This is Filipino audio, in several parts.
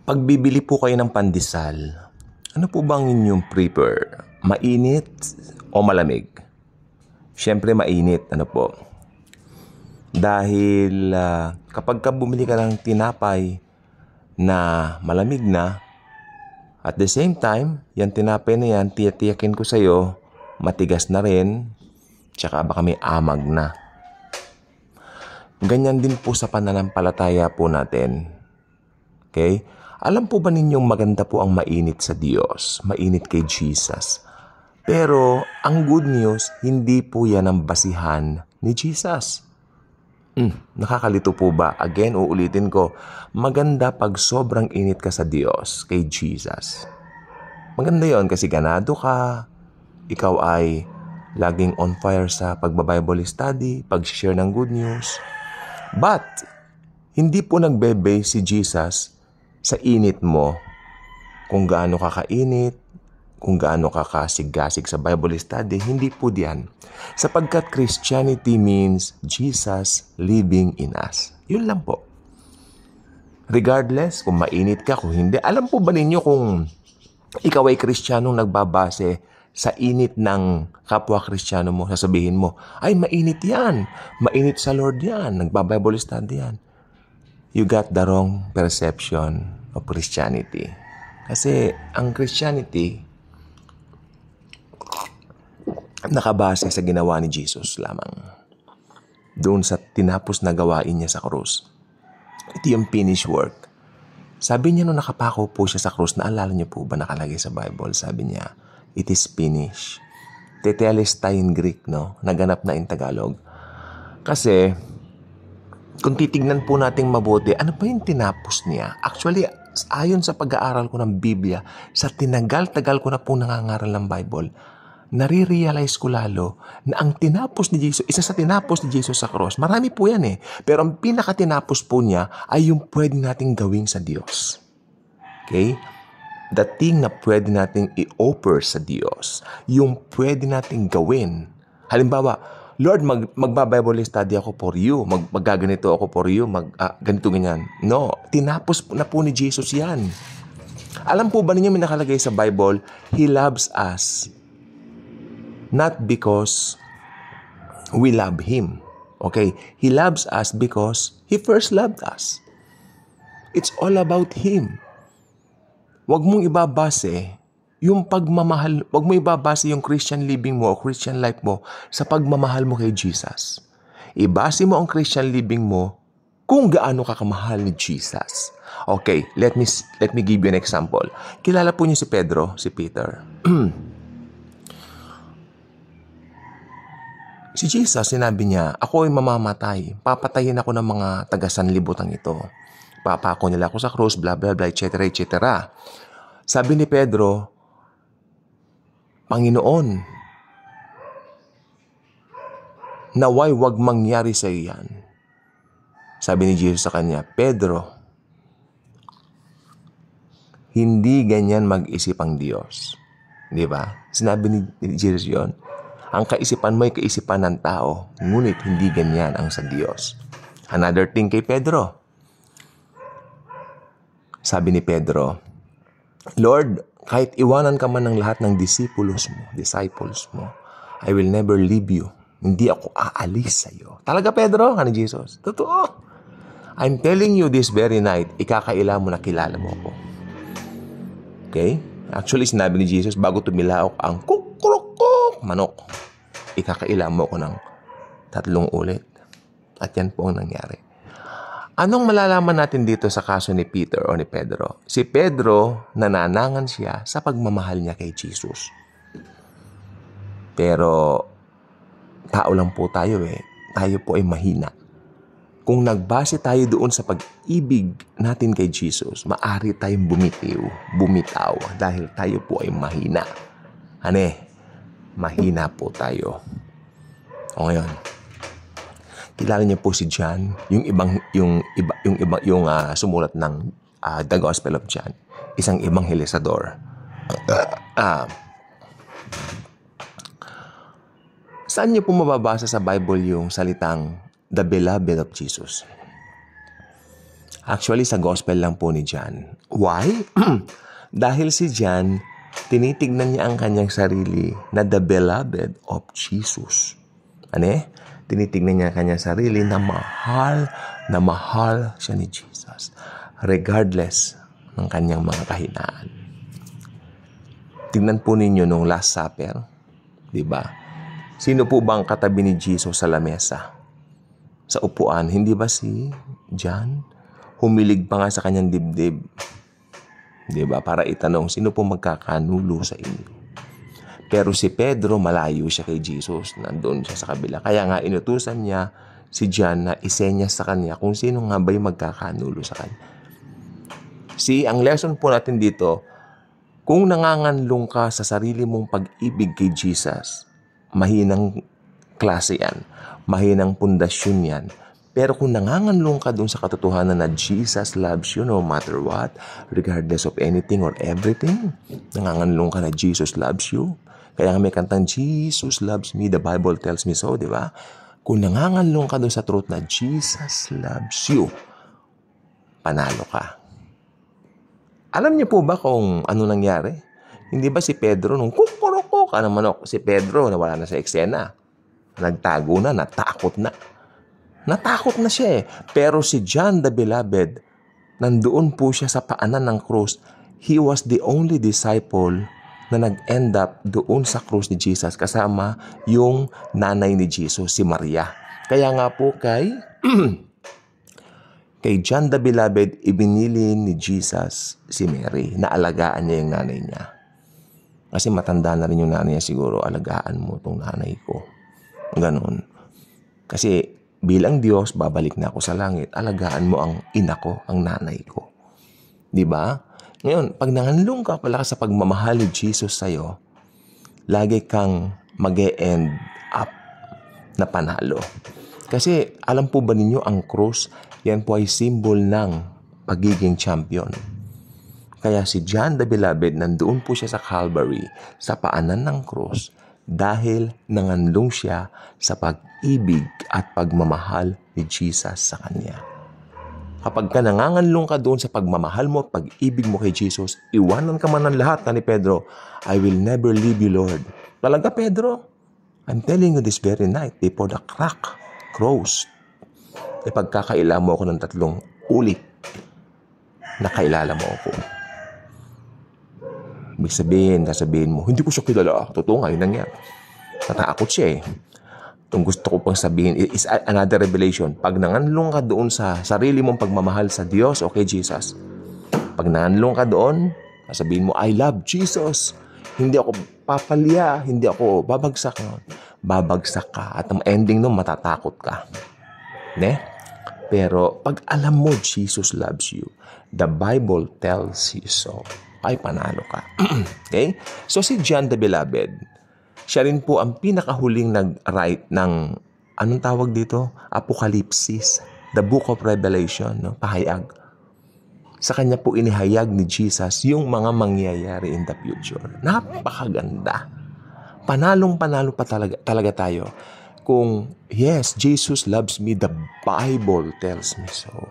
Pagbibili po kayo ng pandesal, ano po bang inyong prefer? Mainit o malamig? Siyempre mainit, ano po? Dahil kapag bumili ka ng tinapay na malamig na, at the same time, yan tinapay na yan, tiyakin ko sa'yo, matigas na rin, tsaka baka may amag na. Ganyan din po sa pananampalataya po natin. Okay? Alam po ba ninyong maganda po ang mainit sa Diyos, mainit kay Jesus? Pero ang good news, hindi po yan ang basihan ni Jesus. Nakakalito po ba? Again, uulitin ko, maganda pag sobrang init ka sa Diyos, kay Jesus. Maganda yon kasi ganado ka, ikaw ay laging on fire sa pagbabible study, pag-share ng good news. But, hindi po nagbe-base si Jesus sa init mo, kung gaano ka kainit, kung gaano ka kasig-gasig sa Bible study, hindi po diyan. Sapagkat Christianity means Jesus living in us. Yun lang po. Regardless kung mainit ka, kung hindi. Alam po ba ninyo kung ikaw ay Kristiyanong nagbabase sa init ng kapwa Kristiyano mo, sasabihin mo, ay mainit yan, mainit sa Lord yan, nagbabible study yan. You got the wrong perception of Christianity. Kasi ang Christianity nakabase sa ginawa ni Jesus lamang. Doon sa tinapos na gawain niya sa krus. Ito yung finished work. Sabi niya nung nakapako po siya sa krus, naalala niyo po ba nakalagay sa Bible? Sabi niya, it is finished. Tetelestai in Greek, no? Naganap na in Tagalog. Kasi, kung titignan po nating mabuti, ano pa yung tinapos niya? Actually, ayon sa pag-aaral ko ng Biblia, sa tinagal-tagal ko na po nangangaral ng Bible, nare-realize ko lalo na ang tinapos ni Jesus, isa sa tinapos ni Jesus sa cross, marami po yan eh. Pero ang pinakatinapos po niya ay yung pwede nating gawin sa Diyos. Okay? The thing na pwede nating i-offer sa Diyos, yung pwede nating gawin. Halimbawa, Lord, magba-Bible study ako for you. Magaganito ako for you. Ganito, ganyan. No, tinapos na po ni Jesus yan. Alam po ba ninyo may nakalagay sa Bible, He loves us. Not because we love Him. Okay? He loves us because He first loved us. It's all about Him. Huwag mong ibabase yung pagmamahal, huwag mo ibabase yung Christian living mo o Christian life mo sa pagmamahal mo kay Jesus. Ibase mo ang Christian living mo kung gaano ka kamahal ni Jesus. Okay, let me give you an example. Kilala po niyo si Pedro, si Peter. Si Jesus, sinabi niya, ako ay mamamatay. Papatayin ako ng mga taga-sanlibutan ito. Papako nila ako sa krus, blah, blah, blah, etc., etc. Sabi ni Pedro, Panginoon, naway wag mangyari sa iyo yan. Sabi ni Jesus sa kanya, Pedro, hindi ganyan mag-isip ang Diyos. Di ba? Sinabi ni Jesus yon. Ang kaisipan mo ay kaisipan ng tao, ngunit hindi ganyan ang sa Diyos. Another thing kay Pedro. Sabi ni Pedro, Lord, kahit iwanan ka man ng lahat ng disciples mo, I will never leave you. Hindi ako aalis sa iyo. Talaga, Pedro? Ano, Jesus? Totoo. I'm telling you this very night, ikakaila mo na kilala mo ako. Okay? Actually, sinabi ni Jesus, bago tumilaok ang kukurukuk, manok, ikakaila mo ako ng 3 ulit. At yan po ang nangyari. Anong malalaman natin dito sa kaso ni Peter o ni Pedro? Si Pedro, nananangan siya sa pagmamahal niya kay Jesus. Pero, tao lang po tayo eh. Tayo po ay mahina. Kung nagbase tayo doon sa pag-ibig natin kay Jesus, maaari tayong bumitaw dahil tayo po ay mahina. Mahina po tayo. O ngayon, kilala niyo po si John, yung sumulat ng The Gospel of John, isang evanghelisador. Saan niyo po mababasa sa Bible yung salitang the beloved of Jesus? Actually, sa gospel lang po ni John. Why? Dahil si John, tinitignan niya ang kanyang sarili na the beloved of Jesus. Ano eh? Tinitignan niya ang kanyang sarili na mahal siya ni Jesus. Regardless ng kanyang mga kahinaan. Tignan po ninyo nung Last Supper. Diba? Sino po bang katabi ni Jesus sa lamesa? Sa upuan, hindi ba si John? Humilig pa nga sa kanyang dibdib. Diba? Para itanong, sino po magkakanulo sa inyo? Pero si Pedro, malayo siya kay Jesus. Nandun siya sa kabila. Kaya nga, inutusan niya si John na isenyas sa kanya kung sino nga ba yung magkakanulo sa kanya. Ang lesson po natin dito, kung nanganganlong ka sa sarili mong pag-ibig kay Jesus, mahinang klase yan. Mahinang pundasyon yan. Pero kung nanganganlong ka dun sa katotohanan na Jesus loves you no matter what, regardless of anything or everything, nanganganlong ka na Jesus loves you. Kaya may kantang, Jesus loves me, the Bible tells me so, di ba? Kung nanganganlong ka dun sa truth na Jesus loves you, panalo ka. Alam niyo po ba kung ano nangyari? Hindi ba si Pedro, nung kukuroko ka na manok, si Pedro nawala na sa eksena. Nagtago na, natakot na. Natakot na siya eh. Pero si John the Beloved, nandoon po siya sa paanan ng krus. He was the only disciple na nag-end up doon sa krus ni Jesus kasama yung nanay ni Jesus, si Maria. Kaya nga po kay John the Beloved, ibinili ni Jesus si Mary na alagaan niya yung nanay niya. Kasi matanda na rin yung nanay niya, siguro alagaan mo tong nanay ko. Ganon. Kasi bilang Diyos, babalik na ako sa langit. Alagaan mo ang ina ko, ang nanay ko. Diba? Ngayon, pag nanganlong ka pala sa pagmamahal ni Jesus sa'yo, lagi kang mag-e-end up na panalo. Kasi alam po ba ninyo ang krus, yan po ay symbol ng pagiging champion. Kaya si John the Beloved, nandoon po siya sa Calvary, sa paanan ng krus, dahil nanganlong siya sa pag-ibig at pagmamahal ni Jesus sa kanya. Kapag ka nanganganlong ka doon sa pagmamahal mo at pag-ibig mo kay Jesus, iwanan ka man ng lahat ni Pedro, I will never leave you, Lord. Talaga, Pedro? I'm telling you this very night, before the cock crows, ipagkakaila mo ako ng 3 ulit na kailala mo ako. Ibig sasabihin mo, hindi ko siya kilala. Totoo nga, yun nangyari. Natakot siya eh. Itong gusto ko pang sabihin is another revelation. Pag nanganlong ka doon sa sarili mong pagmamahal sa Diyos o kay Jesus, pag nanganlong ka doon, sabihin mo, I love Jesus. Hindi ako papalya, hindi ako babagsak. Babagsak ka. At ang ending nun, matatakot ka. Ne? Pero pag alam mo Jesus loves you, the Bible tells you so, ay panalo ka. Okay? So si John the Beloved, siya rin po ang pinakahuling nag-write ng, anong tawag dito? Apokalipsis. The Book of Revelation, no? Pahayag. Sa kanya po inihayag ni Jesus yung mga mangyayari in the future. Napakaganda. Panalong-panalo pa talaga tayo. Kung, yes, Jesus loves me, the Bible tells me so.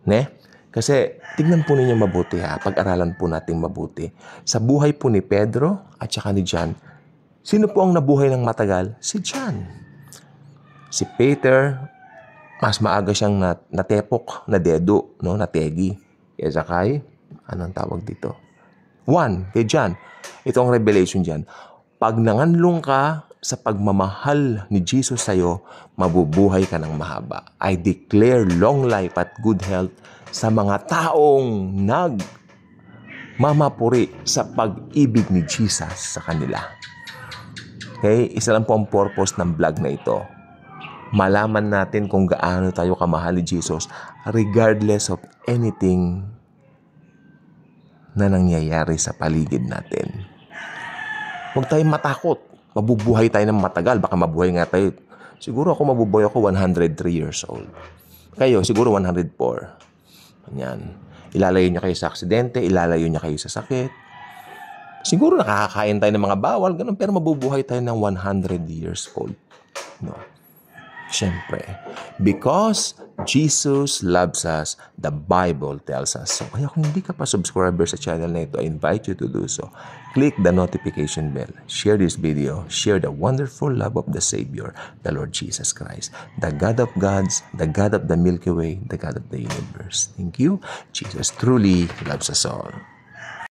Ne? Kasi, tignan po ninyo mabuti ha, pag-aralan po natin mabuti. Sa buhay po ni Pedro at saka ni John, sino po ang nabuhay ng matagal? Si John. Si Peter, mas maaga siyang natepok, na dedo, no? Nategi. Kaya kay, anong tawag dito? 1, kay John. Ito ang revelation dyan. Pag nanganlong ka sa pagmamahal ni Jesus sa'yo, mabubuhay ka ng mahaba. I declare long life at good health sa mga taong nagmamapuri sa pag-ibig ni Jesus sa kanila. Okay? Isa lang po ang purpose ng vlog na ito. Malaman natin kung gaano tayo kamahal ni Jesus regardless of anything na nangyayari sa paligid natin. Huwag tayong matakot. Mabubuhay tayo ng matagal. Baka mabuhay nga tayo. Siguro mabubuhay ako 103 years old. Kayo, siguro 104. Yan. Ilalayo niya kayo sa aksidente, ilalayo niya kayo sa sakit. Siguro nakakakain tayo ng mga bawal, ganun, pero mabubuhay tayo ng 100 years old. No. Siyempre, because Jesus loves us, the Bible tells us so. Kaya kung hindi ka pa subscriber sa channel na ito, I invite you to do so. Click the notification bell. Share this video. Share the wonderful love of the Savior, the Lord Jesus Christ, the God of gods, the God of the Milky Way, the God of the universe. Thank you. Jesus truly loves us all.